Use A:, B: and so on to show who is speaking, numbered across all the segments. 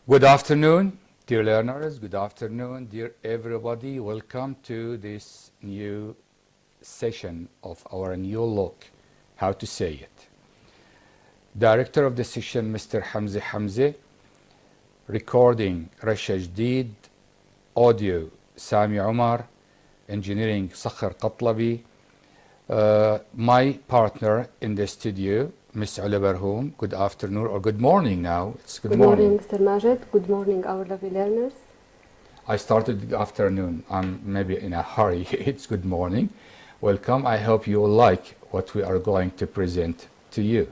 A: Good afternoon, dear learners. Good afternoon, dear everybody. Welcome to this new session of our new look, how to say it. Director of the session, Mr. Hamze. Recording, Rasha Jdeed. Audio, Sami Omar. Engineering, Sakhar Qatlabi. My partner in the studio, Ms. Ula Barhoum. Good afternoon or good morning now. It's good morning.
B: Mr. Majid. Good morning, our lovely learners.
A: I started the afternoon. I'm maybe in a hurry. It's good morning. Welcome. I hope you will like what we are going to present to you.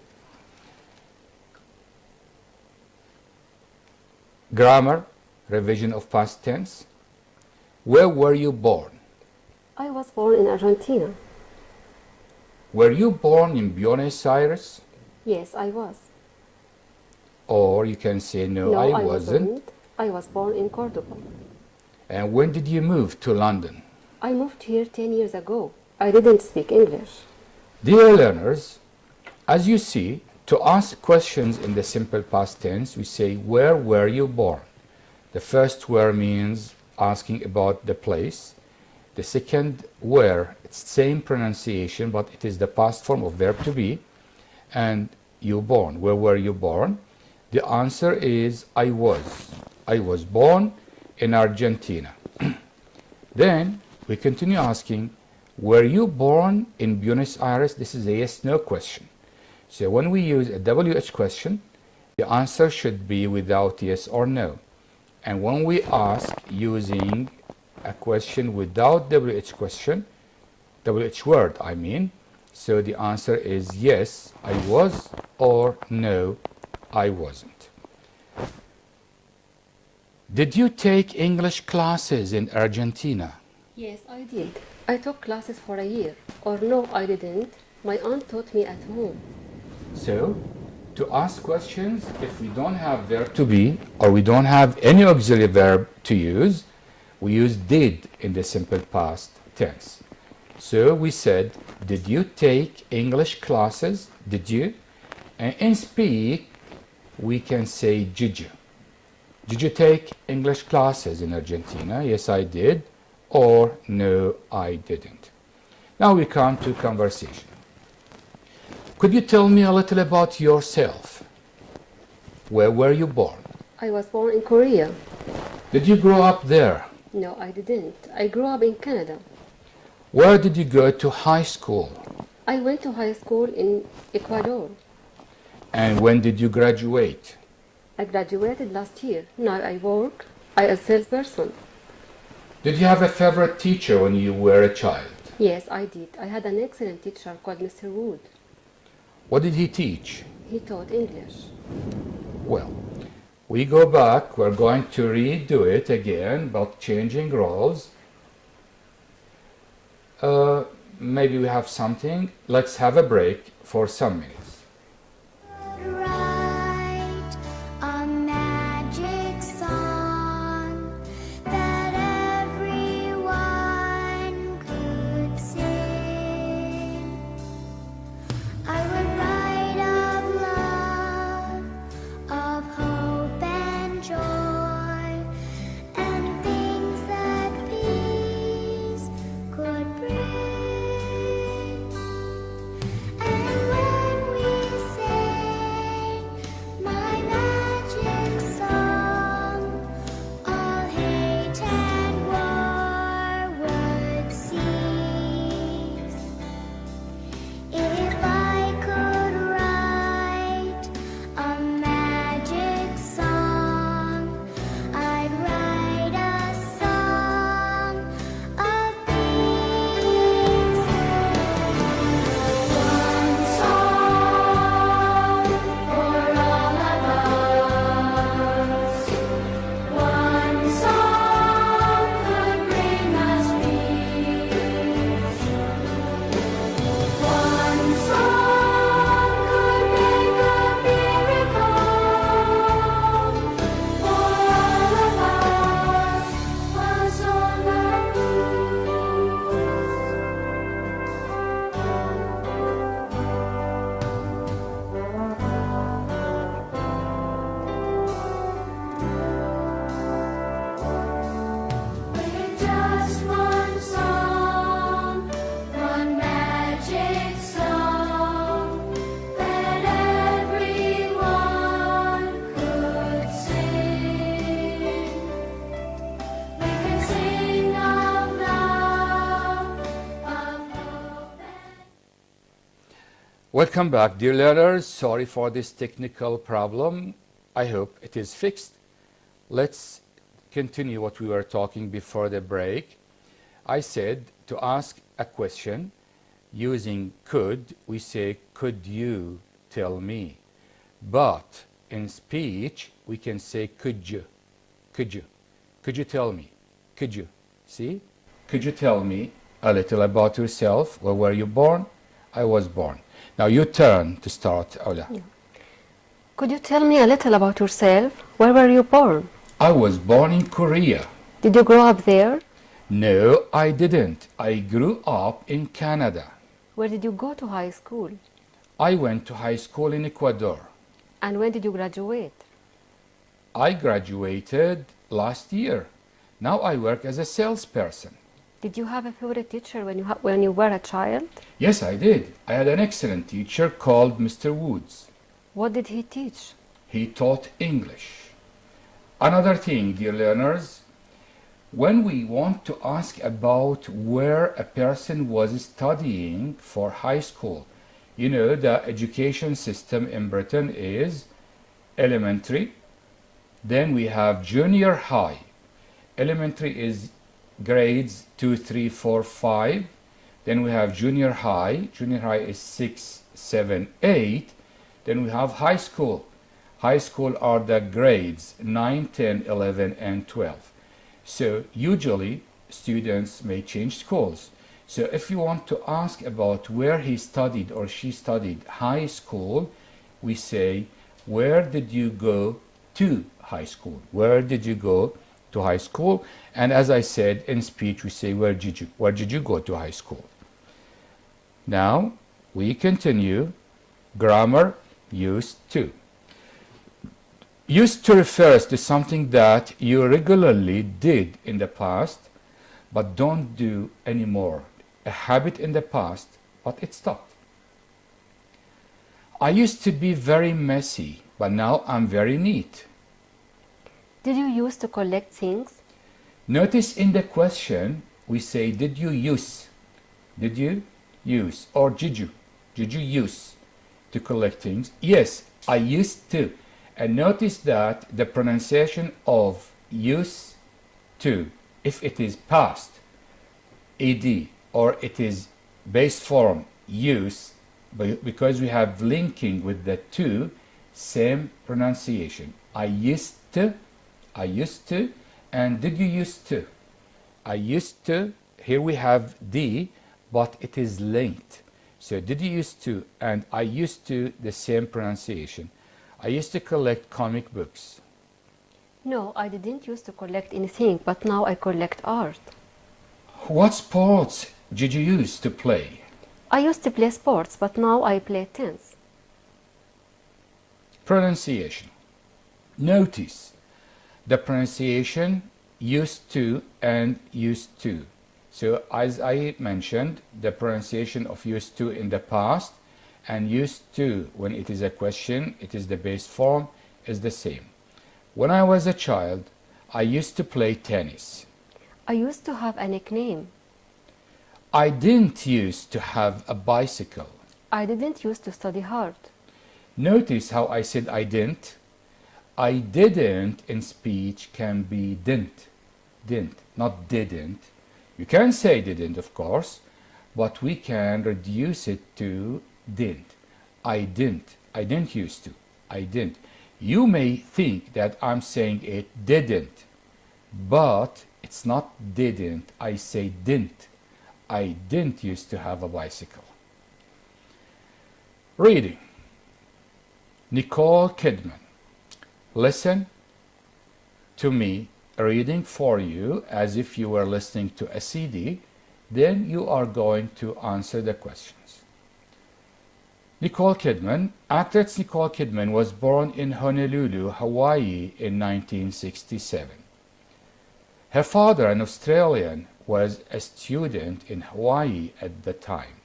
A: Grammar, revision of past tense. Where were you born?
B: I was born in Argentina.
A: Were you born in Buenos Aires?
B: Yes, I was.
A: Or you can say, no, I wasn't.
B: I was born in Cordoba.
A: And when did you move to London?
B: I moved here 10 years ago. I didn't speak English.
A: Dear learners, as you see, to ask questions in the simple past tense, we say, where were you born? The first where means asking about the place. The second where, it's the same pronunciation, but it is the past form of verb to be. And you born, where were you born? The answer is I was born in Argentina. Then we continue asking, were you born in Buenos Aires? This is a yes-no question. So when we use a WH question, the answer should be without yes or no. And when we ask using a question without WH question, WH word I mean, so the answer is yes, I was, or no, I wasn't. Did you take English classes in Argentina?
B: Yes, I did. I took classes for a year. Or no, I didn't. My aunt taught me at home.
A: So, to ask questions, if we don't have verb to be, or we don't have any auxiliary verb to use, we use did in the simple past tense. So we said, did you take English classes? Did you? And in speak, we can say, did you? Did you take English classes in Argentina? Yes, I did. Or no, I didn't. Now we come to conversation. Could you tell me a little about yourself? Where were you born?
B: I was born in Korea.
A: Did you grow up there?
B: No, I didn't. I grew up in Canada.
A: Where did you go to high school?
B: I went to high school in Ecuador.
A: And when did you graduate?
B: I graduated last year. Now I work. I am a salesperson.
A: Did you have a favorite teacher when you were a child?
B: Yes, I did. I had an excellent teacher called Mr. Wood.
A: What did he teach?
B: He taught English.
A: Well, we go back. We're going to redo it again, but changing roles. Maybe we have something. Let's have a break for some minutes.
C: Write a magic song that everyone could sing. I would write of love, of hope and joy, and things that peace could bring. And when we
A: Welcome back, dear learners. Sorry for this technical problem. I hope it is fixed. Let's continue what we were talking before the break. I said to ask a question using could, we say, could you tell me? But in speech, we can say, could you? Could you? Could you tell me? Could you? See? Could you tell me a little about yourself? Where were you born? I was born. Now your turn to start, Ola.
B: Yeah. Could you tell me a little about yourself? Where were you born?
A: I was born in Korea.
B: Did you grow up there?
A: No, I didn't. I grew up in Canada.
B: Where did you go to high school?
A: I went to high school in Ecuador.
B: And when did you graduate?
A: I graduated last year. Now I work as a salesperson.
B: Did you have a favorite teacher when you were a child?
A: Yes, I did. I had an excellent teacher called Mr. Woods.
B: What did he teach?
A: He taught English. Another thing, dear learners, when we want to ask about where a person was studying for high school, you know, the education system in Britain is elementary, then we have junior high. Elementary is grades 2, 3, 4, 5. Then we have junior high. Junior high is 6, 7, 8. Then we have high school. High school are the grades 9, 10, 11, and 12. So usually students may change schools. So if you want to ask about where he studied or she studied high school, we say, where did you go to high school? Where did you go to high school? And as I said in speech, we say, where did you go to high school? Now we continue. Grammar, used to. Used to refers to something that you regularly did in the past but don't do anymore. A habit in the past, but it stopped. I used to be very messy, but now I'm very neat.
B: Did you used to collect things?
A: Notice in the question we say, did you use? Did you use? Or did you? Did you use to collect things? Yes, I used to. And notice that the pronunciation of used to, if it is past, ed, or it is base form, use, because we have linking with the to, same pronunciation. I used to, and did you used to? I used to, here we have the, but it is linked. So did you used to and I used to, the same pronunciation. I used to collect comic books.
B: No, I didn't used to collect anything, but now I collect art.
A: What sports did you used to play?
B: I used to play sports, but now I play tennis.
A: Pronunciation. Notice the pronunciation used to and used to. So as I mentioned, the pronunciation of used to in the past and used to when it is a question, it is the base form, is the same. When I was a child, I used to play tennis.
B: I used to have a nickname.
A: I didn't used to have a bicycle.
B: I didn't used to study hard.
A: Notice how I said I didn't. I didn't in speech can be didn't, not didn't. You can say didn't, of course, but we can reduce it to didn't. I didn't used to, I didn't. You may think that I'm saying it didn't, but it's not didn't, I say didn't. I didn't used to have a bicycle. Reading. Nicole Kidman. Listen to me reading for you as if you were listening to a CD, then you are going to answer the questions. Nicole Kidman. Actress Nicole Kidman was born in Honolulu, Hawaii in 1967. Her father, an Australian, was a student in Hawaii at the time.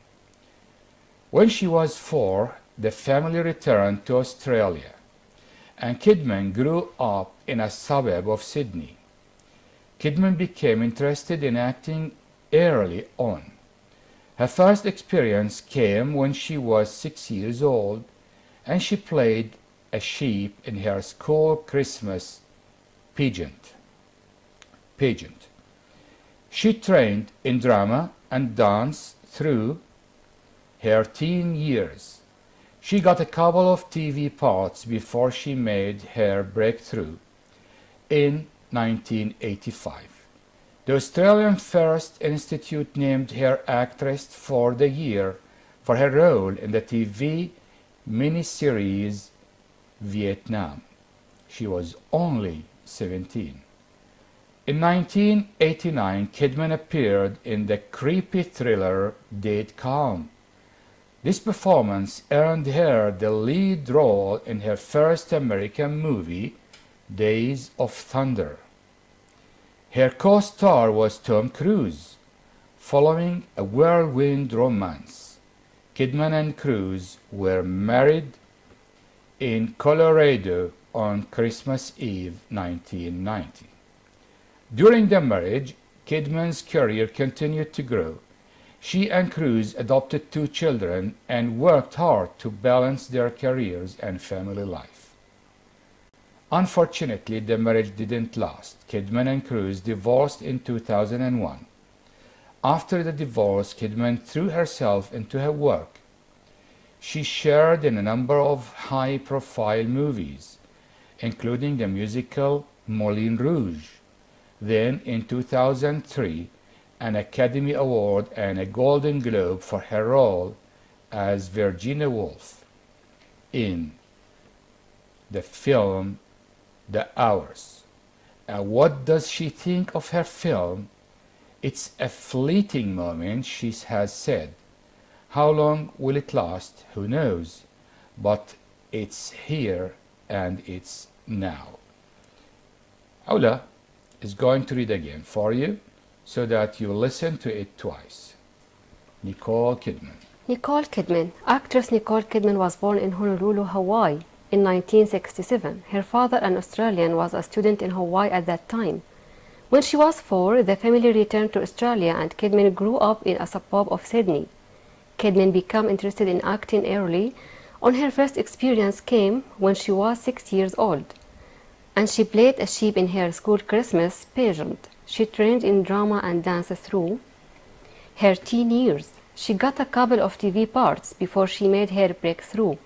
A: When she was 4, the family returned to Australia, and Kidman grew up in a suburb of Sydney. Kidman became interested in acting early on. Her first experience came when she was 6 years old, and she played a sheep in her school Christmas pageant. She trained in drama and dance through her teen years. She got a couple of TV parts before she made her breakthrough in 1985. The Australian First Institute named her Actress for the Year for her role in the TV miniseries Vietnam. She was only 17. In 1989, Kidman appeared in the creepy thriller Dead Calm. This performance earned her the lead role in her first American movie, Days of Thunder. Her co-star was Tom Cruise. Following a whirlwind romance, Kidman and Cruise were married in Colorado on Christmas Eve 1990. During the marriage, Kidman's career continued to grow. She and Cruise adopted 2 children and worked hard to balance their careers and family life. Unfortunately, the marriage didn't last. Kidman and Cruise divorced in 2001. After the divorce, Kidman threw herself into her work. She starred in a number of high-profile movies, including the musical Moulin Rouge. Then, in 2003, an Academy Award and a Golden Globe for her role as Virginia Woolf in the film The Hours. What does she think of her film? It's a fleeting moment, she has said. How long will it last? Who knows? But it's here and it's now. Aula is going to read again for you so that you listen to it twice. Nicole Kidman.
B: Nicole Kidman. Actress Nicole Kidman was born in Honolulu, Hawaii in 1967. Her father, an Australian, was a student in Hawaii at that time. When she was 4, the family returned to Australia and Kidman grew up in a suburb of Sydney. Kidman became interested in acting early. On her first experience came when she was 6 years old, and she played a sheep in her school Christmas pageant. She trained in drama and dance through her teen years. She got a couple of TV parts before she made her breakthrough.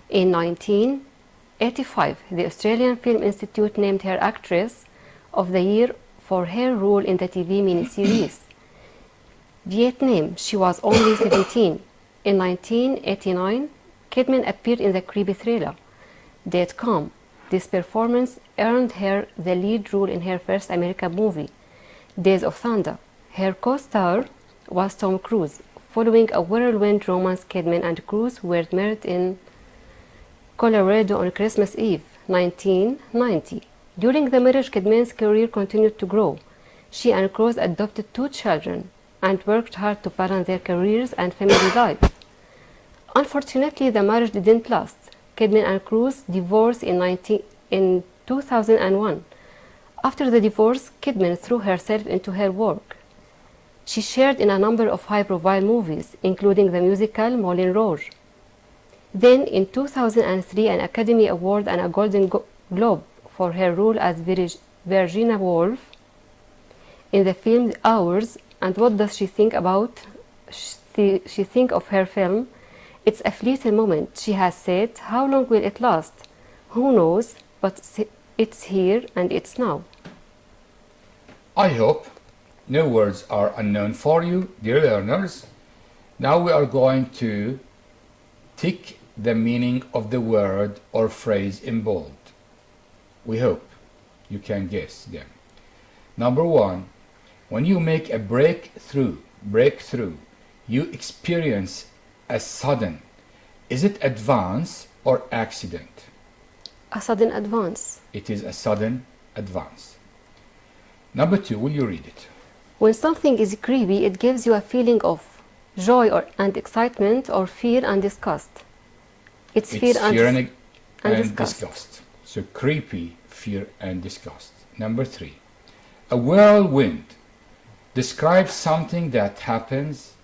B: In 1985, the Australian Film Institute named her Actress of the Year for her role in the TV miniseries Vietnam. She was only 17. In 1989, Kidman appeared in the creepy thriller Dead Calm. This performance earned her the lead role in her first American movie, Days of Thunder. Her co-star was Tom Cruise. Following a whirlwind romance, Kidman and Cruise were married in Colorado on Christmas Eve, 1990. During the marriage, Kidman's career continued to grow. She and Cruise adopted 2 children and worked hard to balance their careers and family life. Unfortunately, the marriage didn't last. Kidman and Cruise divorced in 2001. After the divorce, Kidman threw herself into her work. She starred in a number of high-profile movies, including the musical Moulin Rouge. Then, in 2003, an Academy Award and a Golden Globe for her role as Virginia Woolf in the film The Hours. And what does she think of her film? It's a fleeting moment, she has said. How long will it last? Who knows? But it's here and it's now.
A: I hope no words are unknown for you, dear learners. Now we are going to tick the meaning of the word or phrase in bold. We hope you can guess them. Number 1, when you make a breakthrough, you experience a sudden. Is it advance or accident?
B: A sudden advance.
A: It is a sudden advance. Number 2, will you read it?
B: When something is creepy, it gives you a feeling of joy and excitement, or fear and disgust. It's fear and
A: disgust. So creepy, fear and disgust. Number 3, a whirlwind describes something that happens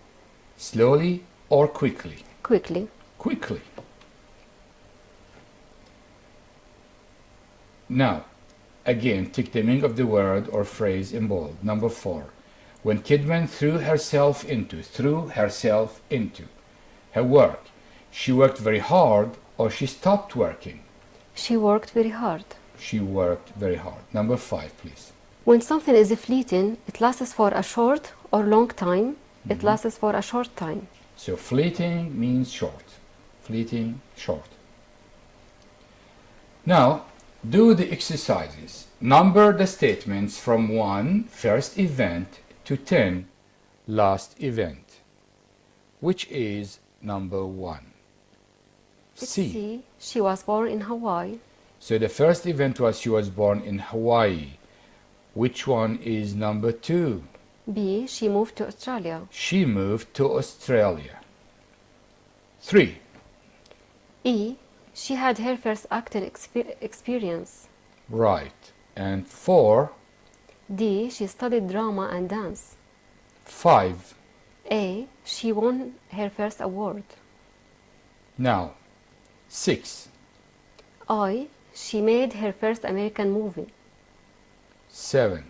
A: Slowly or quickly?
B: Quickly.
A: Quickly. Now, again, take the meaning of the word or phrase in bold. Number 4. When Kidman threw herself into her work, she worked very hard or she stopped working?
B: She worked very hard.
A: She worked very hard. Number 5, please.
B: When something is fleeting, it lasts for a short or long time. It lasts for a short time.
A: So fleeting means short. Fleeting, short. Now, do the exercises. Number the statements from 1, first event, to 10, last event. Which is number 1? C.
B: She was born in Hawaii.
A: So the first event was she was born in Hawaii. Which one is number 2?
B: B. She moved to Australia.
A: She moved to Australia. 3.
B: E. She had her first acting experience.
A: Right. And 4.
B: D. She studied drama and dance.
A: 5.
B: A. She won her first award.
A: Now, 6.
B: I. She made her first American movie.
A: 7.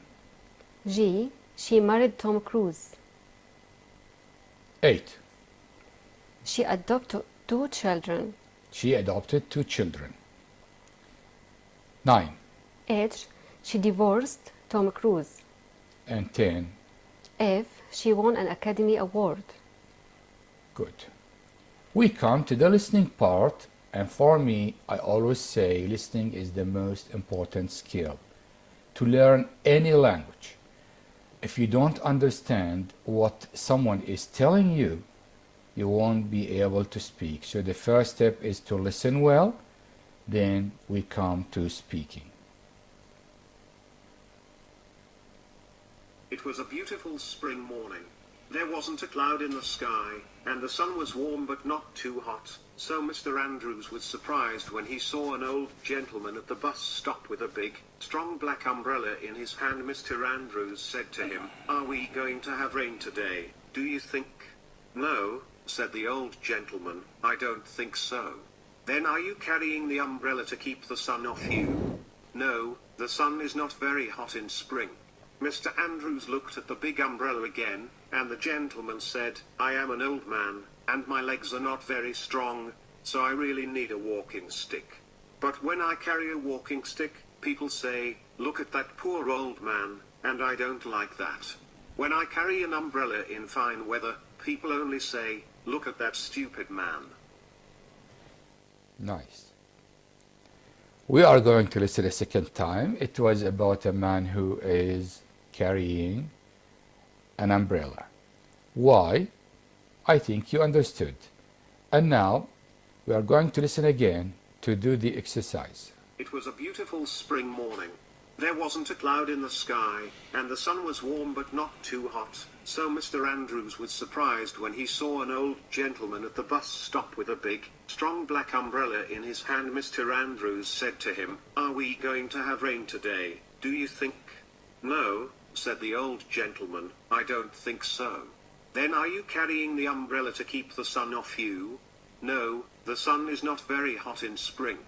B: G. She married Tom Cruise.
A: 8.
B: She adopted 2 children.
A: She adopted 2 children. 9.
B: H. She divorced Tom Cruise.
A: And 10.
B: F. She won an Academy Award.
A: Good. We come to the listening part, and for me, I always say listening is the most important skill to learn any language. If you don't understand what someone is telling you, you won't be able to speak. So the first step is to listen well, then we come to speaking.
D: It was a beautiful spring morning. There wasn't a cloud in the sky, and the sun was warm but not too hot, so Mr. Andrews was surprised when he saw an old gentleman at the bus stop with a big, strong black umbrella in his hand. Mr. Andrews said to him, "Are we going to have rain today, do you think?" "No," said the old gentleman, "I don't think so." "Then are you carrying the umbrella to keep the sun off you?" "No, the sun is not very hot in spring." Mr. Andrews looked at the big umbrella again, and the gentleman said, "I am an old man, and my legs are not very strong, so I really need a walking stick. But when I carry a walking stick, people say, 'Look at that poor old man,' and I don't like that. When I carry an umbrella in fine weather, people only say, 'Look at that stupid man.'"
A: Nice. We are going to listen a second time. It was about a man who is carrying an umbrella. Why? I think you understood. And now we are going to listen again to do the exercise.
D: It was a beautiful spring morning. There wasn't a cloud in the sky, and the sun was warm but not too hot, so Mr. Andrews was surprised when he saw an old gentleman at the bus stop with a big, strong black umbrella in his hand. Mr. Andrews said to him, "Are we going to have rain today, do you think?" "No," said the old gentleman, "I don't think so." "Then are you carrying the umbrella to keep the sun off you?" "No, the sun is not very hot in spring."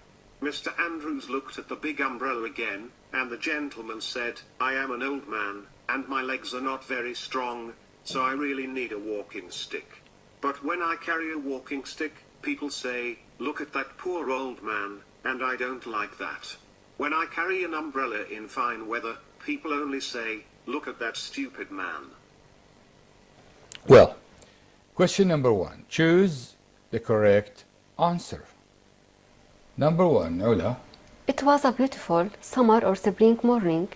D: Mr. Andrews looked at the big umbrella again, and the gentleman said, "I am an old man, and my legs are not very strong, so I really need a walking stick. But when I carry a walking stick, people say, 'Look at that poor old man,' and I don't like that. When I carry an umbrella in fine weather, people only say, 'Look at that stupid man.'"
A: Well, question number 1. Choose the correct answer. Number 1, Ola.
B: It was a beautiful summer or spring morning.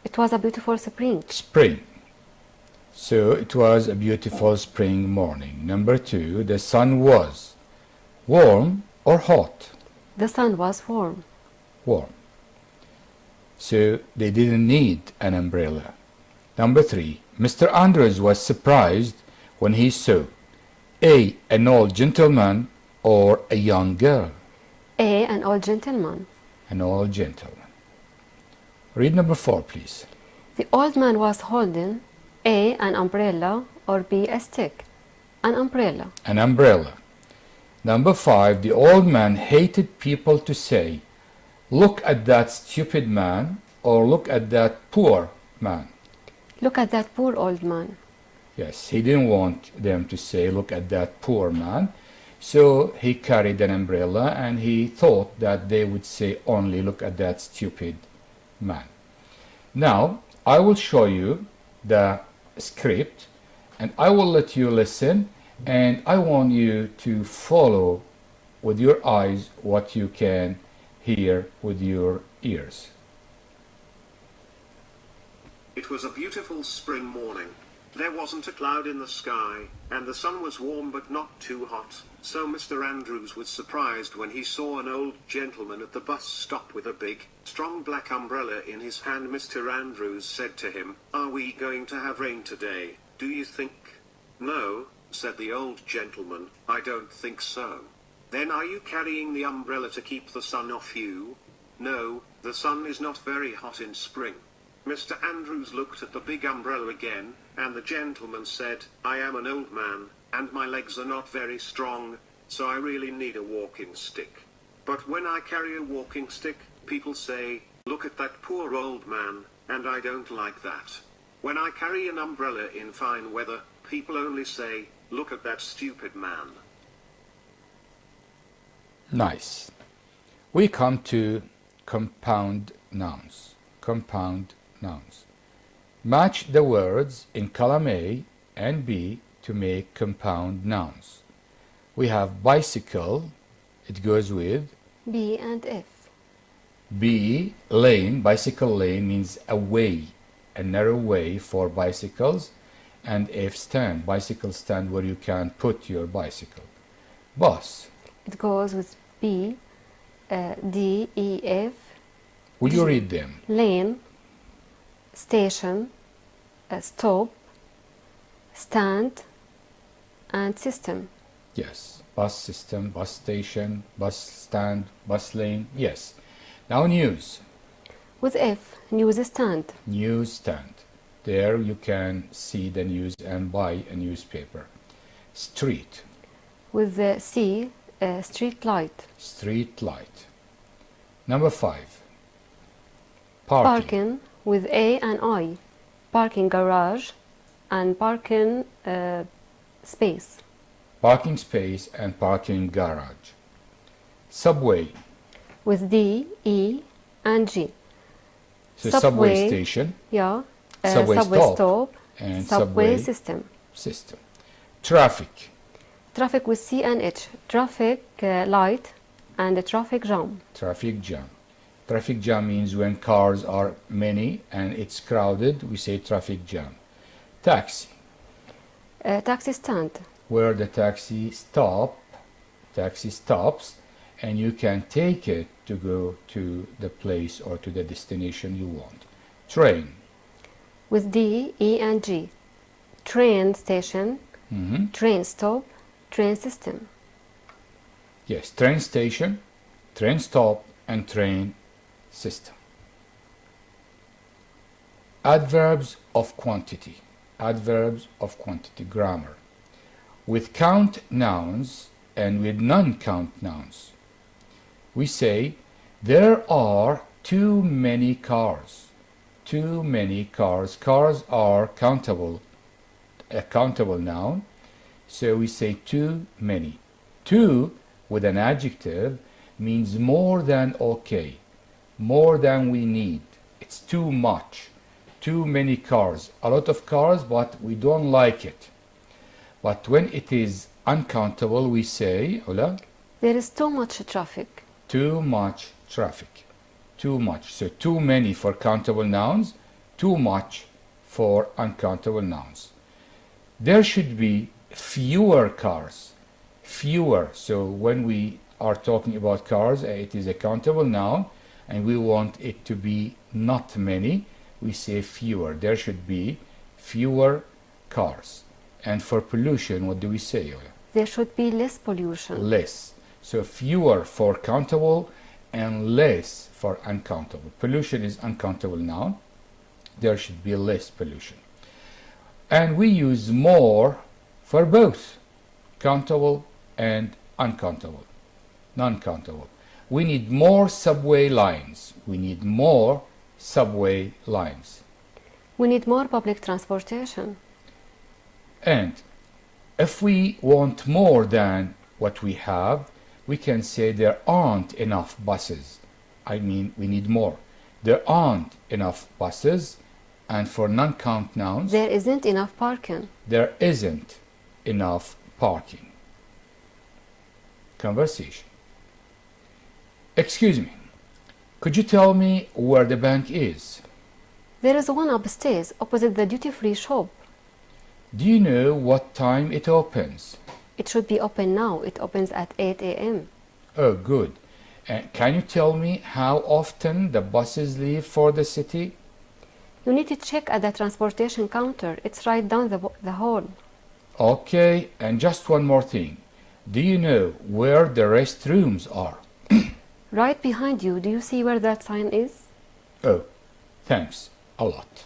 B: It was a beautiful spring.
A: Spring. So it was a beautiful spring morning. Number 2, the sun was warm or hot?
B: The sun was warm.
A: Warm. So they didn't need an umbrella. Number 3, Mr. Andrews was surprised when he saw A, an old gentleman or a young girl?
B: A, an old gentleman.
A: An old gentleman. Read number 4, please.
B: The old man was holding A, an umbrella, or B, a stick. An umbrella.
A: An umbrella. Number 5, the old man hated people to say, look at that stupid man, or look at that poor man.
B: Look at that poor old man.
A: Yes, he didn't want them to say, look at that poor man. So he carried an umbrella and he thought that they would say only, look at that stupid man. Now, I will show you the script and I will let you listen, and I want you to follow with your eyes what you can hear with your ears.
D: It was a beautiful spring morning. There wasn't a cloud in the sky, and the sun was warm but not too hot. So Mr. Andrews was surprised when he saw an old gentleman at the bus stop with a big, strong black umbrella in his hand. Mr. Andrews said to him, "Are we going to have rain today, do you think?" "No," said the old gentleman, "I don't think so." "Then are you carrying the umbrella to keep the sun off you?" "No, the sun is not very hot in spring." Mr. Andrews looked at the big umbrella again, and the gentleman said, "I am an old man, and my legs are not very strong, so I really need a walking stick. But when I carry a walking stick, people say, 'Look at that poor old man,' and I don't like that. When I carry an umbrella in fine weather, people only say, 'Look at that stupid man.'"
A: Nice. We come to compound nouns. Compound nouns. Match the words in column A and B to make compound nouns. We have bicycle, it goes with
B: B and F.
A: B. Lane, bicycle lane means a way, a narrow way for bicycles, and F. Stand, bicycle stand where you can put your bicycle. Bus.
B: It goes with B, D, E, F.
A: Will you read them?
B: Lane, station, stop, stand, and system.
A: Yes. Bus system, bus station, bus stand, bus lane. Yes. Now news.
B: With F, newsstand.
A: Newsstand. There you can see the news and buy a newspaper. Street.
B: With the C, street light.
A: Street light. Number 5.
B: Parking with A and I. Parking garage and parking space.
A: Parking space and parking garage. Subway.
B: With D, E, and G.
A: So subway station,
B: Yeah.
A: subway stop, and
B: subway
A: subway
B: system.
A: Traffic.
B: Traffic with C and H. Traffic light and a traffic jam.
A: Traffic jam. Traffic jam means when cars are many and it's crowded, we say traffic jam. Taxi.
B: Taxi stand.
A: Where the taxi stops and you can take it to go to the place or to the destination you want. Train.
B: With D, E, and G. Train station, train stop, train system.
A: Yes, train station, train stop, and train system. Adverbs of quantity. Adverbs of quantity. Grammar. With count nouns and with non-count nouns. We say, there are too many cars. Too many cars. Cars are countable, a countable noun. So we say too many. Too with an adjective means more than okay, more than we need. It's too much. Too many cars. A lot of cars, but we don't like it. But when it is uncountable, we say, Ola,
B: There is too much traffic.
A: too much traffic. Too much. So too many for countable nouns, too much for uncountable nouns. There should be fewer cars. Fewer. So when we are talking about cars, it is a countable noun and we want it to be not many. We say fewer. There should be fewer cars. And for pollution, what do we say?
B: There should be less pollution.
A: Less. So fewer for countable and less for uncountable. Pollution is uncountable noun. There should be less pollution. And we use more for both. countable and uncountable, non-countable. We need more subway lines. We need more subway lines.
B: We need more public transportation.
A: And if we want more than what we have, we can say there aren't enough buses. I mean, we need more. There aren't enough buses. And for non-count nouns,
B: There isn't enough parking.
A: there isn't enough parking. Conversation. Excuse me, could you tell me where the bank is?
B: There is one upstairs opposite the duty-free shop.
A: Do you know what time it opens?
B: It should be open now. It opens at 8 a.m.
A: Oh, good. And can you tell me how often the buses leave for the city?
B: You need to check at the transportation counter. It's right down the hall.
A: Okay, and just one more thing. Do you know where the restrooms are?
B: Right behind you. Do you see where that sign is?
A: Oh, thanks a lot.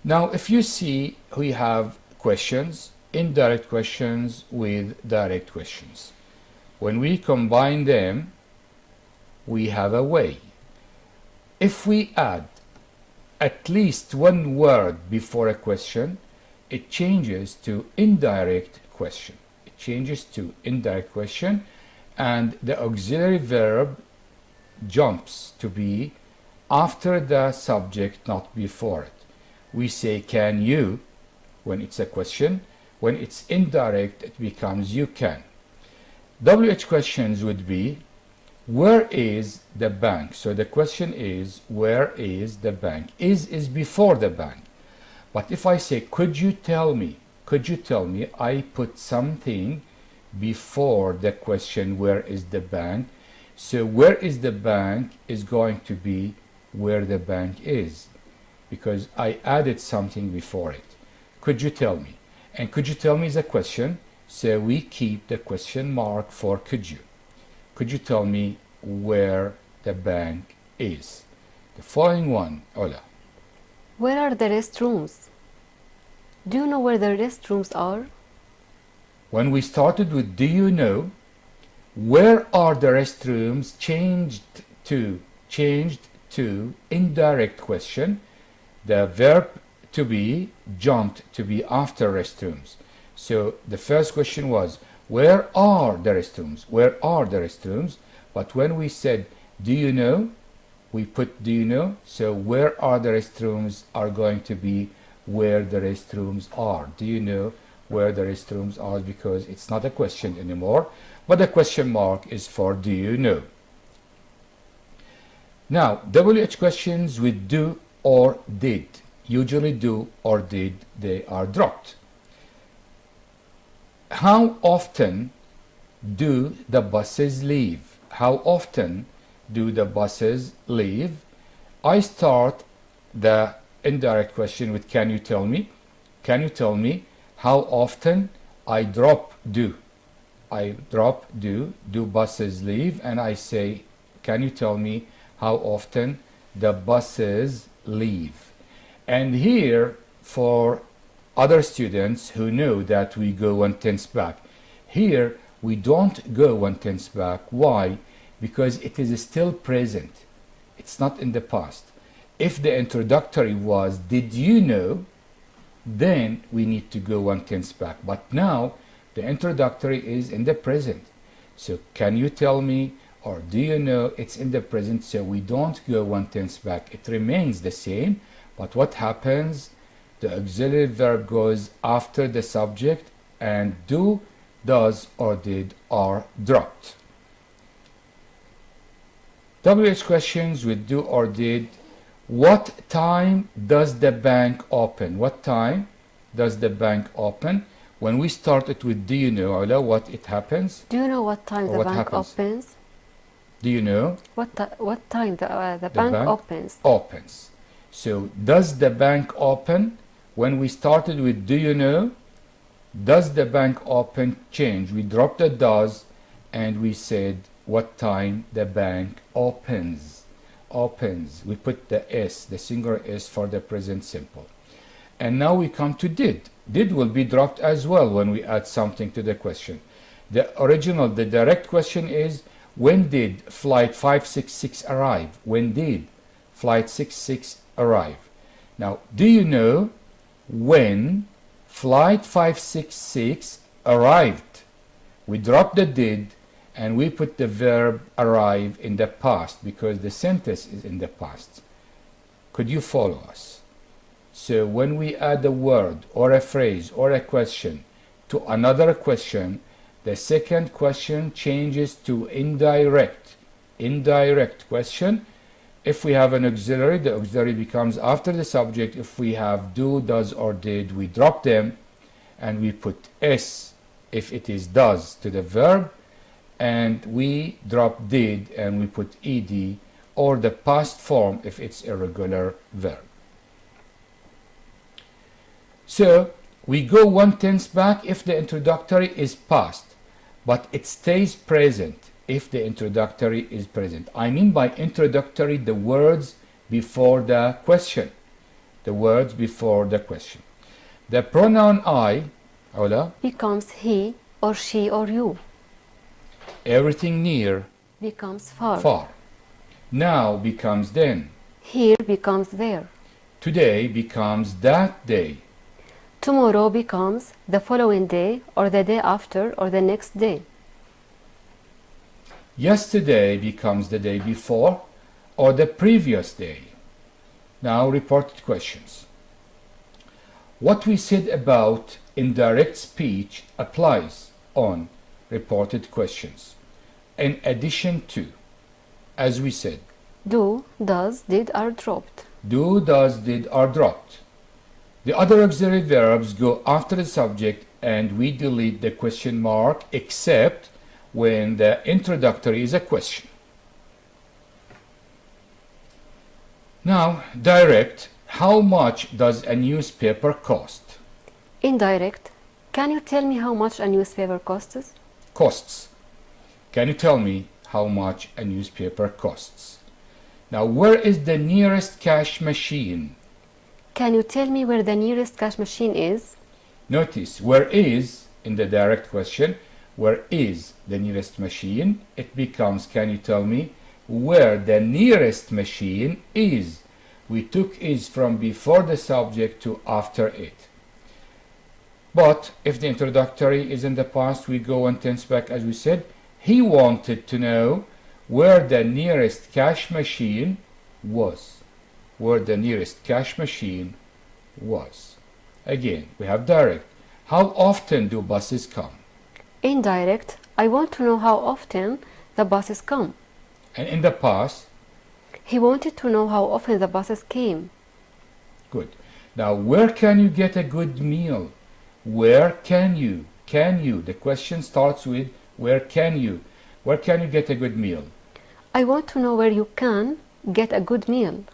A: Now, if you see, we have questions, indirect questions with direct questions. When we combine them, we have a way. If we add at least one word before a question, it changes to indirect question. It changes to indirect question, and the auxiliary verb jumps to be after the subject, not before it. We say can you when it's a question. When it's indirect, it becomes you can. WH questions would be where is the bank? So the question is where is the bank? Is before the bank. But if I say could you tell me, I put something before the question where is the bank. So where is the bank is going to be where the bank is, because I added something before it. Could you tell me? And could you tell me is a question, so we keep the question mark for could you. Could you tell me where the bank is? The following one, Ola.
B: Where are the restrooms? Do you know where the restrooms are?
A: When we started with do you know, where are the restrooms changed to indirect question. The verb to be jumped to be after restrooms. So the first question was where are the restrooms? Where are the restrooms? But when we said do you know, we put do you know. So where are the restrooms are going to be where the restrooms are. Do you know where the restrooms are? Because it's not a question anymore, but the question mark is for do you know. Now, WH questions with do or did. Usually do or did, they are dropped. How often do the buses leave? How often do the buses leave? I start the indirect question with can you tell me? Can you tell me how often? I drop do. I drop do buses leave, and I say can you tell me how often the buses leave? And here, for other students who know that we go 1/10 back, here we don't go 1/10 back. Why? Because it is still present. It's not in the past. If the introductory was did you know, then we need to go 1/10 back. But now the introductory is in the present. So can you tell me or do you know, it's in the present, so we don't go 1/10 back. It remains the same, but what happens? The auxiliary verb goes after the subject, and do, does, or did are dropped. WH questions with do or did. What time does the bank open? What time does the bank open? When we started with do you know, Ola, what it happens?
B: Do you know what time the bank
A: happens?
B: opens?
A: Do you know?
B: What time the bank opens?
A: Opens. So does the bank open? When we started with do you know, does the bank open change? We dropped the does and we said what time the bank opens. Opens. We put the S, the singular S for the present simple. And now we come to did. Did will be dropped as well when we add something to the question. The direct question is, when did flight 566 arrive? When did flight 66 arrive? Now, do you know when flight 566 arrived? We drop the did and we put the verb arrive in the past because the sentence is in the past. Could you follow us? So when we add a word or a phrase or a question to another question, the second question changes to indirect question. If we have an auxiliary, the auxiliary becomes after the subject. If we have do, does, or did, we drop them and we put s if it is does to the verb, and we drop did and we put ed or the past form if it's a regular verb. So we go 1/10 back if the introductory is past, but it stays present if the introductory is present. I mean by introductory the words before the question. The words before the question. The pronoun I, Ola,
B: becomes he or she or you.
A: everything near
B: Becomes far.
A: far. Now becomes then.
B: Here becomes there.
A: Today becomes that day.
B: Tomorrow becomes the following day or the day after or the next day.
A: Yesterday becomes the day before or the previous day. Now reported questions. What we said about indirect speech applies on reported questions. In addition to, as we said,
B: Do, does, did are dropped.
A: do, does, did are dropped. The other auxiliary verbs go after the subject and we delete the question mark except when the introductory is a question. Now, direct. How much does a newspaper cost?
B: Indirect. Can you tell me how much a newspaper costs?
A: Costs. Can you tell me how much a newspaper costs? Now, where is the nearest cash machine?
B: Can you tell me where the nearest cash machine is?
A: Notice, where is, in the direct question, where is the nearest machine? It becomes, can you tell me where the nearest machine is? We took is from before the subject to after it. But if the introductory is in the past, we go 1/10 back as we said. He wanted to know where the nearest cash machine was. Where the nearest cash machine was. Again, we have direct. How often do buses come?
B: Indirect. I want to know how often the buses come.
A: And in the past,
B: He wanted to know how often the buses came.
A: good. Now, where can you get a good meal? Where can you? Can you? The question starts with where can you? Where can you get a good meal?
B: I want to know where you can get a good meal.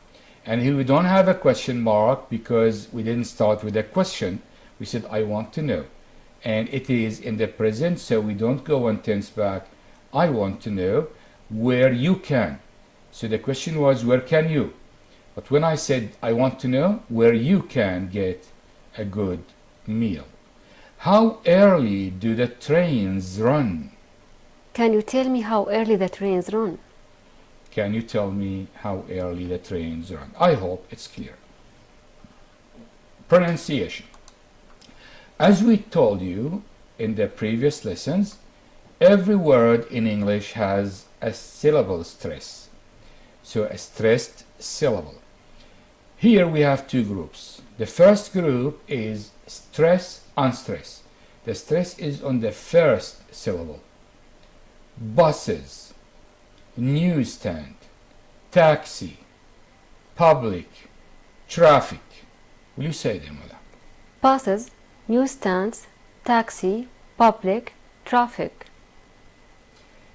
A: And here we don't have a question mark because we didn't start with a question. We said, I want to know. And it is in the present, so we don't go 1/10 back. I want to know where you can. So the question was, where can you? But when I said, I want to know where you can get a good meal. How early do the trains run?
B: Can you tell me how early the trains run?
A: Can you tell me how early the trains run? I hope it's clear. Pronunciation. As we told you in the previous lessons, every word in English has a syllable stress. So a stressed syllable. Here we have two groups. The first group is stress, unstress. The stress is on the first syllable. Buses, newsstand, taxi, public, traffic. Will you say them, Ola?
B: Buses, newsstands, taxi, public, traffic.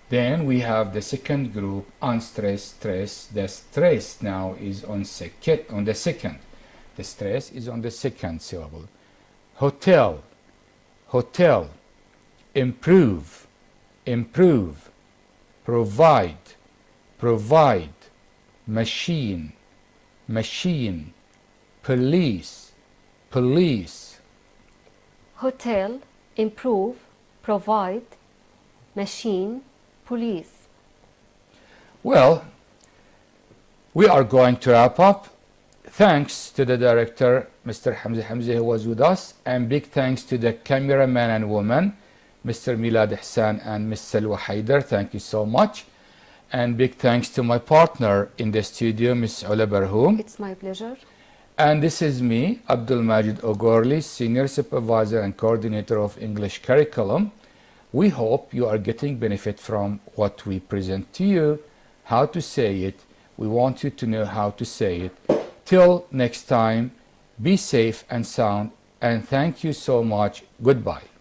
A: Then we have the second group, unstressed, stress. The stress now is on the second. The stress is on the second syllable. Hotel, hotel, improve, improve, provide, provide, machine, machine, police, police.
B: hotel, improve, provide, machine, police.
A: Well, we are going to wrap up. Thanks to the director, Mr. Hamza Hamza, who was with us, and big thanks to the cameraman and woman, Mr. Milad Ihsan and Ms. Salwa Haider. Thank you so much. And big thanks to my partner in the studio, Ms. Ola Barhoum.
B: It's my pleasure.
A: And this is me, Abdul Majid Ogorli, Senior Supervisor and Coordinator of English Curriculum. We hope you are getting benefit from what we present to you, how to say it. We want you to know how to say it. Till next time, be safe and sound, and thank you so much. Goodbye.